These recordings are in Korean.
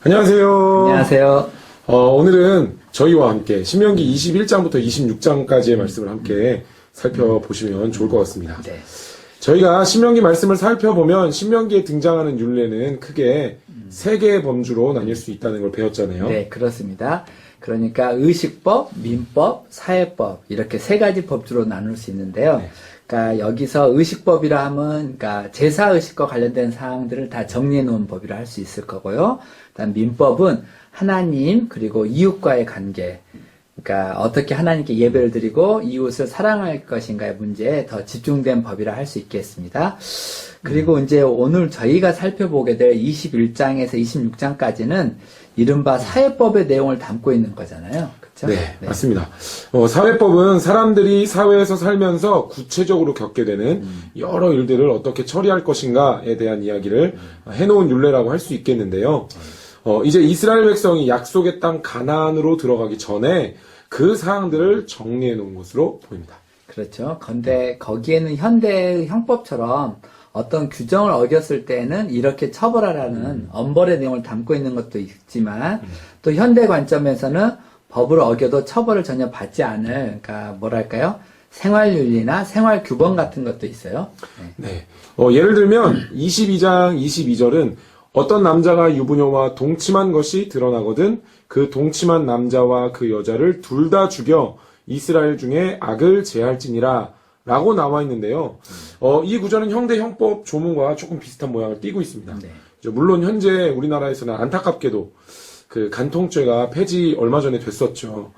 안녕하세요. 안녕하세요. 오늘은 저희와 함께 신명기 21장부터 26장까지의 말씀을 함께 살펴보시면 좋을 것 같습니다. 네. 저희가 신명기 말씀을 살펴보면 신명기에 등장하는 율례는 크게 세 개의 범주로 나뉠 수 있다는 걸 배웠잖아요. 네, 그렇습니다. 그러니까 의식법, 민법, 사회법 이렇게 세 가지 법주로 나눌 수 있는데요. 네. 그러니까 여기서 의식법이라 하면 그러니까 제사 의식과 관련된 사항들을 다 정리해 놓은 법이라 할 수 있을 거고요. 그다음 민법은 하나님 그리고 이웃과의 관계, 그러니까 어떻게 하나님께 예배를 드리고 이웃을 사랑할 것인가의 문제에 더 집중된 법이라 할 수 있겠습니다. 그리고 이제 오늘 저희가 살펴보게 될 21장에서 26장까지는 이른바 사회법의 내용을 담고 있는 거잖아요. 그렇죠? 네, 맞습니다. 사회법은 사람들이 사회에서 살면서 구체적으로 겪게 되는 여러 일들을 어떻게 처리할 것인가에 대한 이야기를 해놓은 율례라고 할 수 있겠는데요. 이제 이스라엘 백성이 약속의 땅 가나안으로 들어가기 전에 그 사항들을 정리해 놓은 것으로 보입니다. 그렇죠. 근데 거기에는 현대의 형법처럼 어떤 규정을 어겼을 때는 이렇게 처벌하라는 엄벌의 내용을 담고 있는 것도 있지만 또 현대 관점에서는 법을 어겨도 처벌을 전혀 받지 않을, 그러니까 뭐랄까요? 생활윤리나 생활규범 같은 것도 있어요. 네. 예를 들면 22장 22절은 어떤 남자가 유부녀와 동침한 것이 드러나거든 그 동침한 남자와 그 여자를 둘 다 죽여 이스라엘 중에 악을 제할지니라 라고 나와 있는데요. 이 구절은 현대 형법 조문과 조금 비슷한 모양을 띠고 있습니다. 네. 물론 현재 우리나라에서는 안타깝게도 그 간통죄가 폐지 얼마 전에 됐었죠.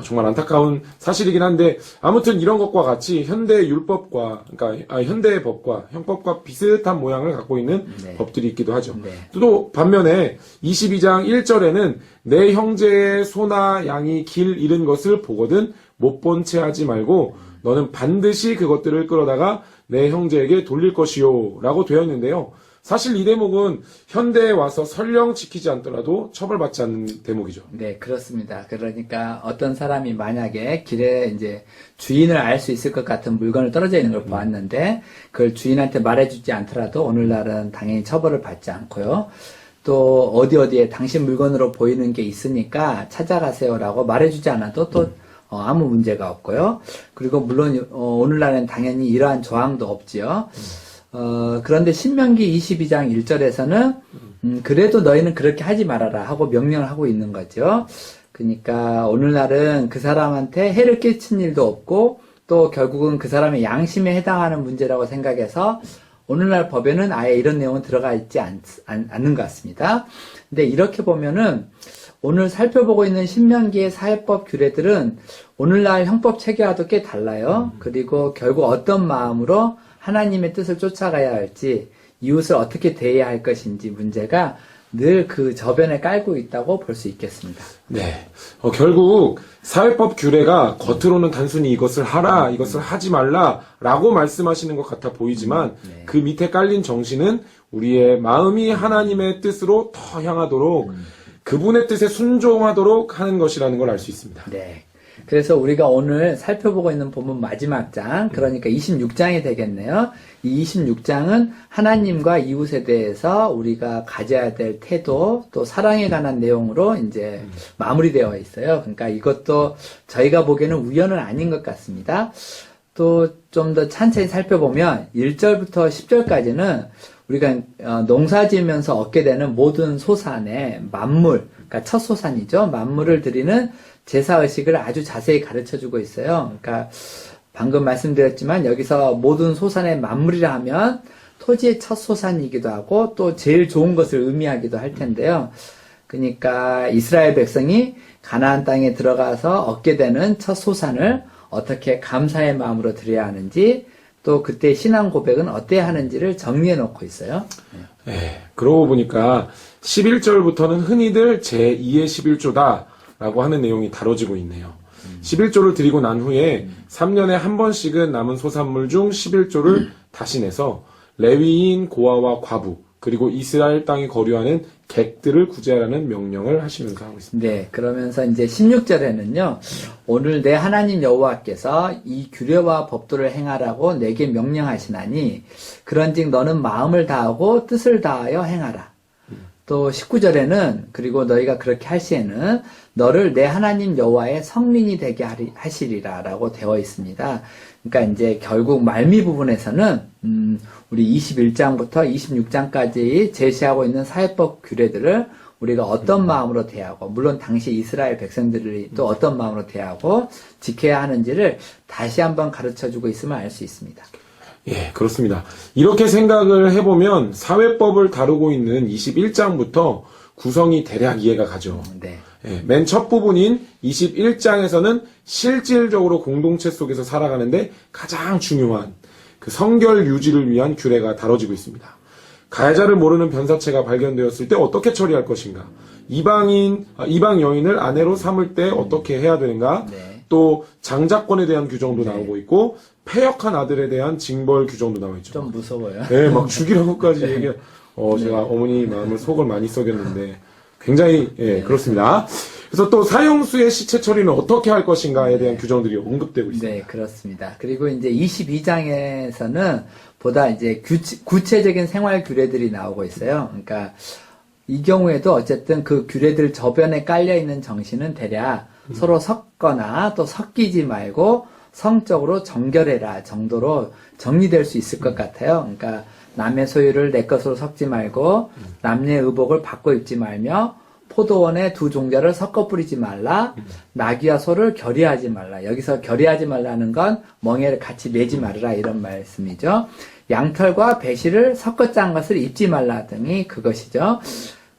정말 안타까운 사실이긴 한데 아무튼 이런 것과 같이 현대 율법과 그러니까 현대의 법과 형법과 비슷한 모양을 갖고 있는 네. 법들이 있기도 하죠. 네. 또 반면에 22장 1절에는 내 형제의 소나 양이 길 잃은 것을 보거든 못 본 채 하지 말고 너는 반드시 그것들을 끌어다가 내 형제에게 돌릴 것이요 라고 되어 있는데요. 사실 이 대목은 현대에 와서 설령 지키지 않더라도 처벌받지 않는 대목이죠. 네, 그렇습니다. 그러니까 어떤 사람이 만약에 길에 이제 주인을 알 수 있을 것 같은 물건을 떨어져 있는 걸 보았는데 그걸 주인한테 말해주지 않더라도 오늘날은 당연히 처벌을 받지 않고요. 또 어디에 당신 물건으로 보이는 게 있으니까 찾아가세요라고 말해주지 않아도 또 아무 문제가 없고요. 그리고 물론 오늘날은 당연히 이러한 조항도 없지요. 그런데 신명기 22장 1절에서는 그래도 너희는 그렇게 하지 말아라 하고 명령을 하고 있는 거죠. 그러니까 오늘날은 그 사람한테 해를 끼친 일도 없고 또 결국은 그 사람의 양심에 해당하는 문제라고 생각해서 오늘날 법에는 아예 이런 내용은 들어가 있지 않는 것 같습니다. 근데 이렇게 보면은 오늘 살펴보고 있는 신명기의 사회법 규례들은 오늘날 형법 체계와도 꽤 달라요. 그리고 결국 어떤 마음으로 하나님의 뜻을 쫓아가야 할지, 이웃을 어떻게 대해야 할 것인지 문제가 늘 그 저변에 깔고 있다고 볼 수 있겠습니다. 네. 결국 사회법 규례가 겉으로는 단순히 이것을 하라, 이것을 하지 말라 라고 말씀하시는 것 같아 보이지만 네. 그 밑에 깔린 정신은 우리의 마음이 하나님의 뜻으로 더 향하도록 그분의 뜻에 순종하도록 하는 것이라는 걸 알 수 있습니다. 네. 그래서 우리가 오늘 살펴보고 있는 본문 마지막 장, 그러니까 26장이 되겠네요. 이 26장은 하나님과 이웃에 대해서 우리가 가져야 될 태도, 또 사랑에 관한 내용으로 이제 마무리되어 있어요. 그러니까 이것도 저희가 보기에는 우연은 아닌 것 같습니다. 또 좀 더 찬찬히 살펴보면 1절부터 10절까지는 우리가 농사 지으면서 얻게 되는 모든 소산의 만물, 그러니까 첫 소산이죠. 만물을 드리는 제사의식을 아주 자세히 가르쳐주고 있어요. 그러니까 방금 말씀드렸지만 여기서 모든 소산의 만물이라 하면 토지의 첫 소산이기도 하고 또 제일 좋은 것을 의미하기도 할 텐데요. 그러니까 이스라엘 백성이 가나안 땅에 들어가서 얻게 되는 첫 소산을 어떻게 감사의 마음으로 드려야 하는지 또 그때 신앙 고백은 어때야 하는지를 정리해 놓고 있어요. 네. 그러고 보니까 11절부터는 흔히들 제2의 11조다 라고 하는 내용이 다뤄지고 있네요. 11조를 드리고 난 후에 3년에 한 번씩은 남은 소산물 중 11조를 다시 내서 레위인 고아와 과부 그리고 이스라엘 땅에 거류하는 객들을 구제하라는 명령을 하시면서 하고 있습니다. 네, 그러면서 이제 16절에는요, 오늘 내 하나님 여호와께서 이 규례와 법도를 행하라고 내게 명령하시나니, 그런즉 너는 마음을 다하고 뜻을 다하여 행하라. 또 19절에는 그리고 너희가 그렇게 할 시에는 너를 내 하나님 여호와의 성민이 되게 하시리라라고 되어 있습니다. 그러니까 이제 결국 말미 부분에서는 우리 21장부터 26장까지 제시하고 있는 사회법 규례들을 우리가 어떤 마음으로 대하고, 물론 당시 이스라엘 백성들이 또 어떤 마음으로 대하고 지켜야 하는지를 다시 한번 가르쳐주고 있음을 알 수 있습니다. 예, 그렇습니다. 이렇게 생각을 해보면 사회법을 다루고 있는 21장부터 구성이 대략 이해가 가죠. 네. 예, 맨 첫 부분인 21장에서는 실질적으로 공동체 속에서 살아가는데 가장 중요한 그 성결 유지를 위한 규례가 다뤄지고 있습니다. 가해자를 모르는 변사체가 발견되었을 때 어떻게 처리할 것인가? 이방 여인을 아내로 삼을 때 어떻게 해야 되는가? 네. 또 장자권에 대한 규정도 네. 나오고 있고 패역한 아들에 대한 징벌 규정도 나와 있죠. 좀 무서워요. 네, 막 죽이라고까지 얘기. 제가 어머니 마음을 속을 많이 썩였는데 굉장히 그렇습니다. 그래서 또 사형수의 시체 처리는 어떻게 할 것인가에 대한 규정들이 언급되고 있습니다. 네, 그렇습니다. 그리고 이제 22장에서는 보다 이제 구체적인 생활 규례들이 나오고 있어요. 그러니까 이 경우에도 어쨌든 그 규례들 저변에 깔려 있는 정신은 대략 서로 섞거나 또 섞이지 말고 성적으로 정결해라 정도로 정리될 수 있을 것 같아요. 그러니까 남의 소유를 내 것으로 섞지 말고 남의 의복을 바꿔 입지 말며 포도원에 두 종자를 섞어 뿌리지 말라. 나귀와 소를 결의하지 말라. 여기서 결의하지 말라는 건 멍에를 같이 매지 말아라 이런 말씀이죠. 양털과 배실을 섞어 짠 것을 입지 말라 등이 그것이죠.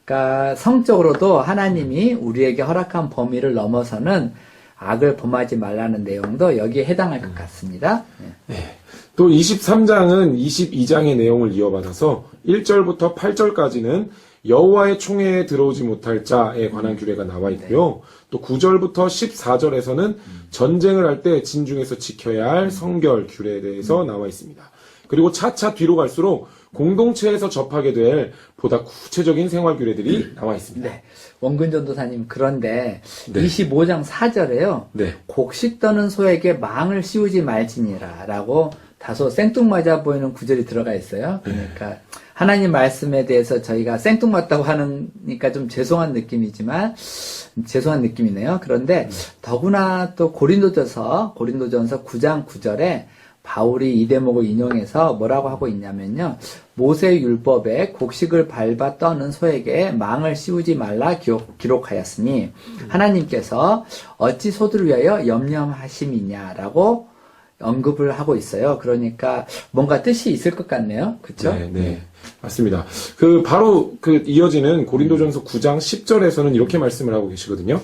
그러니까 성적으로도 하나님이 우리에게 허락한 범위를 넘어서는 악을 범하지 말라는 내용도 여기에 해당할 것 같습니다. 네. 또 23장은 22장의 내용을 이어받아서 1절부터 8절까지는 여호와의 총회에 들어오지 못할 자에 관한 규례가 나와 있고요. 또 9절부터 14절에서는 전쟁을 할 때 진중에서 지켜야 할 성결 규례에 대해서 나와 있습니다. 그리고 차차 뒤로 갈수록 공동체에서 접하게 될 보다 구체적인 생활 규례들이 나와 있습니다. 네. 원근 전도사님, 그런데 네. 25장 4절에요. 네. 곡식 떠는 소에게 망을 씌우지 말지니라 라고 다소 생뚱맞아 보이는 구절이 들어가 있어요. 그러니까 하나님 말씀에 대해서 저희가 생뚱맞다고 하니까 좀 죄송한 느낌이지만 죄송한 느낌이네요. 그런데 더구나 또 고린도전서 9장 9절에 바울이 이 대목을 인용해서 뭐라고 하고 있냐면요. 모세 율법에 곡식을 밟아 떠는 소에게 망을 씌우지 말라 기록하였으니 하나님께서 어찌 소들을 위하여 염려하심이냐라고 언급을 하고 있어요. 그러니까 뭔가 뜻이 있을 것 같네요. 그렇죠? 네, 네. 맞습니다. 바로 이어지는 고린도전서 9장 10절에서는 이렇게 말씀을 하고 계시거든요.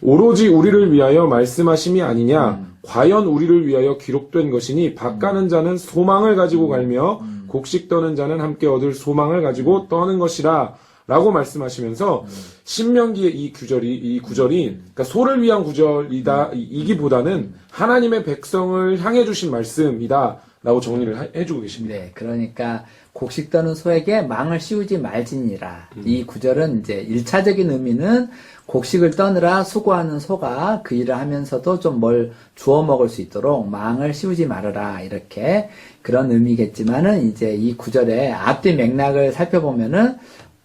오로지 우리를 위하여 말씀하심이 아니냐 과연 우리를 위하여 기록된 것이니 밭가는 자는 소망을 가지고 갈며 곡식 떠는 자는 함께 얻을 소망을 가지고 떠는 것이라 라고 말씀하시면서 신명기의 이 구절이 그러니까 소를 위한 구절이기보다는 하나님의 백성을 향해 주신 말씀이다 라고 정리를 해주고 계십니다. 네, 그러니까 곡식 떠는 소에게 망을 씌우지 말지니라. 이 구절은 이제 1차적인 의미는 곡식을 떠느라 수고하는 소가 그 일을 하면서도 좀 뭘 주워 먹을 수 있도록 망을 씌우지 말아라. 이렇게 그런 의미겠지만은 이제 이 구절의 앞뒤 맥락을 살펴보면은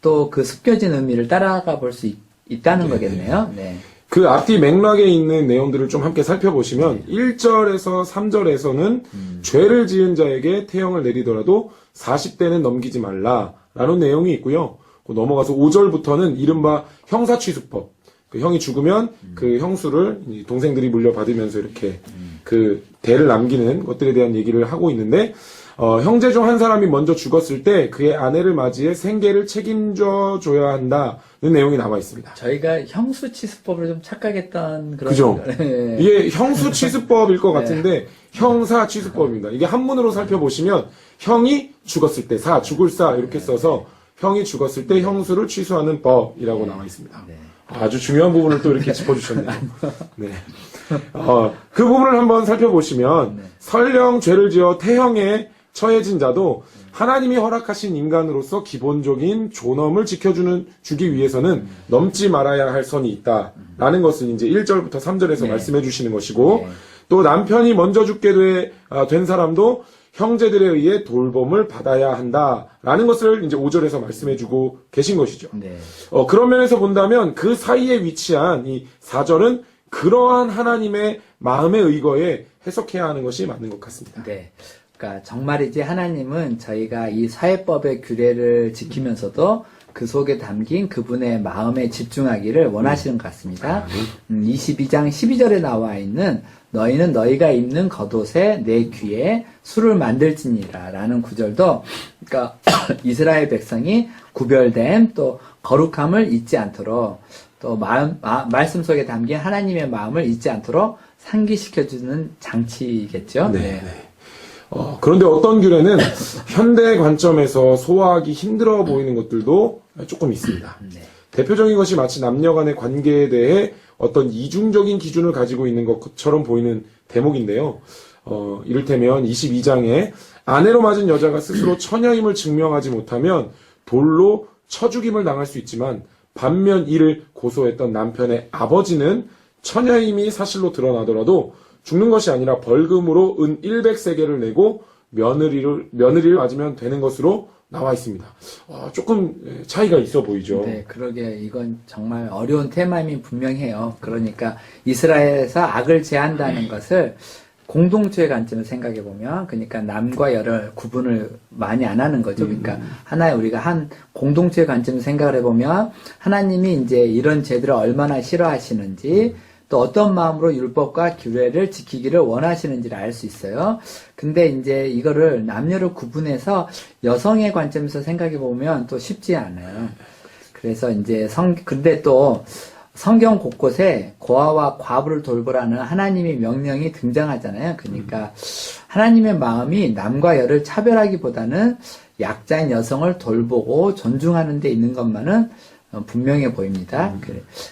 또 그 숨겨진 의미를 따라가 볼 수 있다는 거겠네요. 네. 그 앞뒤 맥락에 있는 내용들을 좀 함께 살펴보시면 1절에서 3절에서는 죄를 지은 자에게 태형을 내리더라도 40대는 넘기지 말라라는 내용이 있고요. 넘어가서 5절부터는 이른바 형사취수법. 그 형이 죽으면 그 형수를 동생들이 물려받으면서 이렇게 그 대를 남기는 것들에 대한 얘기를 하고 있는데 형제 중 한 사람이 먼저 죽었을 때 그의 아내를 맞이해 생계를 책임져 줘야 한다는 내용이 나와 있습니다. 저희가 형수치수법을 좀 착각했던 그런. 그죠? 네. 이게 형수취수법일 것 같은데 형사취수법입니다. 이게 한문으로 살펴보시면 형이 죽었을 때 죽을 사 이렇게 써서 형이 죽었을 때 형수를 취소하는 법이라고 나와 있습니다. 네. 아주 중요한 부분을 또 이렇게 짚어주셨네요. 네. 그 부분을 한번 살펴보시면 설령 죄를 지어 태형에 처해진 자도 하나님이 허락하신 인간으로서 기본적인 존엄을 주기 위해서는 넘지 말아야 할 선이 있다라는 것을 이제 1절부터 3절에서 네. 말씀해 주시는 것이고, 네. 또 남편이 먼저 죽게 된 사람도 형제들에 의해 돌봄을 받아야 한다라는 것을 이제 5절에서 말씀해 주고 계신 것이죠. 네. 그런 면에서 본다면 그 사이에 위치한 이 4절은 그러한 하나님의 마음에 의거해 해석해야 하는 것이 맞는 것 같습니다. 네. 그러니까 정말이지 하나님은 저희가 이 사회법의 규례를 지키면서도 그 속에 담긴 그분의 마음에 집중하기를 원하시는 것 같습니다. 22장 12절에 나와 있는 너희는 너희가 입는 겉옷에 내 귀에 술을 만들지니라 라는 구절도, 그러니까 이스라엘 백성이 구별됨 또 거룩함을 잊지 않도록, 또 말씀 속에 담긴 하나님의 마음을 잊지 않도록 상기시켜주는 장치겠죠. 네. 그런데 어떤 규례는 현대 관점에서 소화하기 힘들어 보이는 것들도 조금 있습니다. 네. 대표적인 것이 마치 남녀 간의 관계에 대해 어떤 이중적인 기준을 가지고 있는 것처럼 보이는 대목인데요. 이를테면 22장에 아내로 맞은 여자가 스스로 처녀임을 증명하지 못하면 돌로 쳐 죽임을 당할 수 있지만, 반면 이를 고소했던 남편의 아버지는 처녀임이 사실로 드러나더라도 죽는 것이 아니라 벌금으로 은 100세겔을 내고 며느리를 맞으면 되는 것으로 나와 있습니다. 조금 차이가 있어 보이죠. 네, 그러게 이건 정말 어려운 테마임이 분명해요. 그러니까 이스라엘에서 악을 제한다는 것을 공동체의 관점에서 생각해 보면, 그러니까 남과 여를 구분을 많이 안 하는 거죠. 그러니까 하나의 우리가 한 공동체의 관점에서 생각을 해보면 하나님이 이제 이런 죄들을 얼마나 싫어하시는지, 또 어떤 마음으로 율법과 규례를 지키기를 원하시는지를 알 수 있어요. 근데 이제 이거를 남녀를 구분해서 여성의 관점에서 생각해 보면 또 쉽지 않아요. 그래서 이제 근데 또 성경 곳곳에 고아와 과부를 돌보라는 하나님의 명령이 등장하잖아요. 그러니까 하나님의 마음이 남과 여를 차별하기보다는 약자인 여성을 돌보고 존중하는 데 있는 것만은 분명해 보입니다.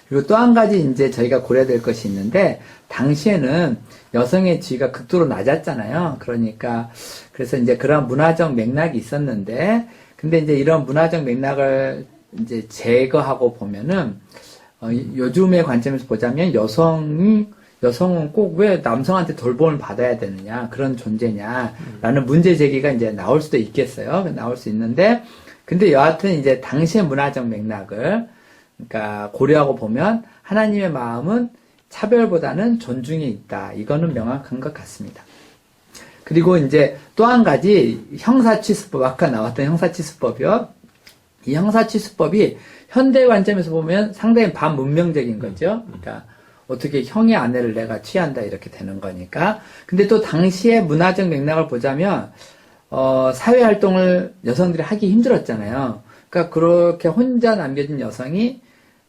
그리고 또 한 가지 이제 저희가 고려해야 될 것이 있는데, 당시에는 여성의 지위가 극도로 낮았잖아요. 그러니까 그래서 이제 그런 문화적 맥락이 있었는데, 근데 이제 이런 문화적 맥락을 이제 제거하고 보면은 요즘의 관점에서 보자면 여성은 꼭 왜 남성한테 돌봄을 받아야 되느냐, 그런 존재냐라는 문제 제기가 이제 나올 수도 있겠어요. 나올 수 있는데, 근데 여하튼 이제 당시의 문화적 맥락을 그러니까 고려하고 보면 하나님의 마음은 차별보다는 존중이 있다. 이거는 명확한 것 같습니다. 그리고 이제 또 한 가지 형사취수법, 아까 나왔던 형사취수법이요. 이 형사취수법이 현대 관점에서 보면 상당히 반문명적인 거죠. 그러니까 어떻게 형의 아내를 내가 취한다 이렇게 되는 거니까. 근데 또 당시의 문화적 맥락을 보자면 사회활동을 여성들이 하기 힘들었잖아요. 그러니까 그렇게 혼자 남겨진 여성이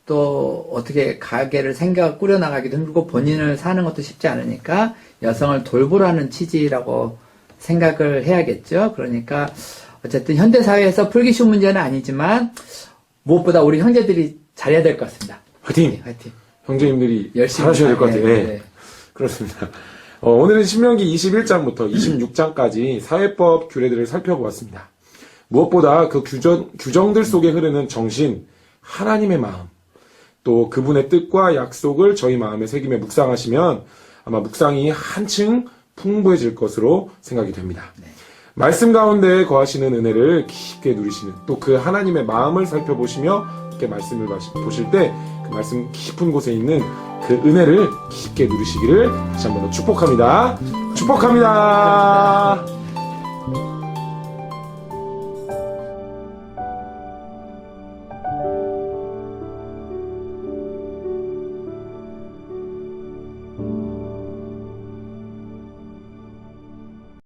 또 어떻게 가게를 꾸려나가기도 힘들고 본인을 사는 것도 쉽지 않으니까 여성을 돌보라는 취지라고 생각을 해야겠죠. 그러니까 어쨌든 현대사회에서 풀기 쉬운 문제는 아니지만 무엇보다 우리 형제들이 잘해야 될 것 같습니다. 화이팅! 네, 화이팅! 형제님들이 열심히 잘하셔야 될 것 같아요. 네, 네. 네. 그렇습니다. 오늘은 신명기 21장부터 26장까지 사회법 규례들을 살펴보았습니다. 무엇보다 그 규정들 속에 흐르는 정신, 하나님의 마음, 또 그분의 뜻과 약속을 저희 마음에 새기며 묵상하시면 아마 묵상이 한층 풍부해질 것으로 생각이 됩니다. 네. 말씀 가운데 거하시는 은혜를 깊게 누리시는, 또 그 하나님의 마음을 살펴보시며 이렇게 말씀을 보실 때 그 말씀 깊은 곳에 있는 그 은혜를 깊게 누리시기를 다시 한번 더 축복합니다. 축복합니다.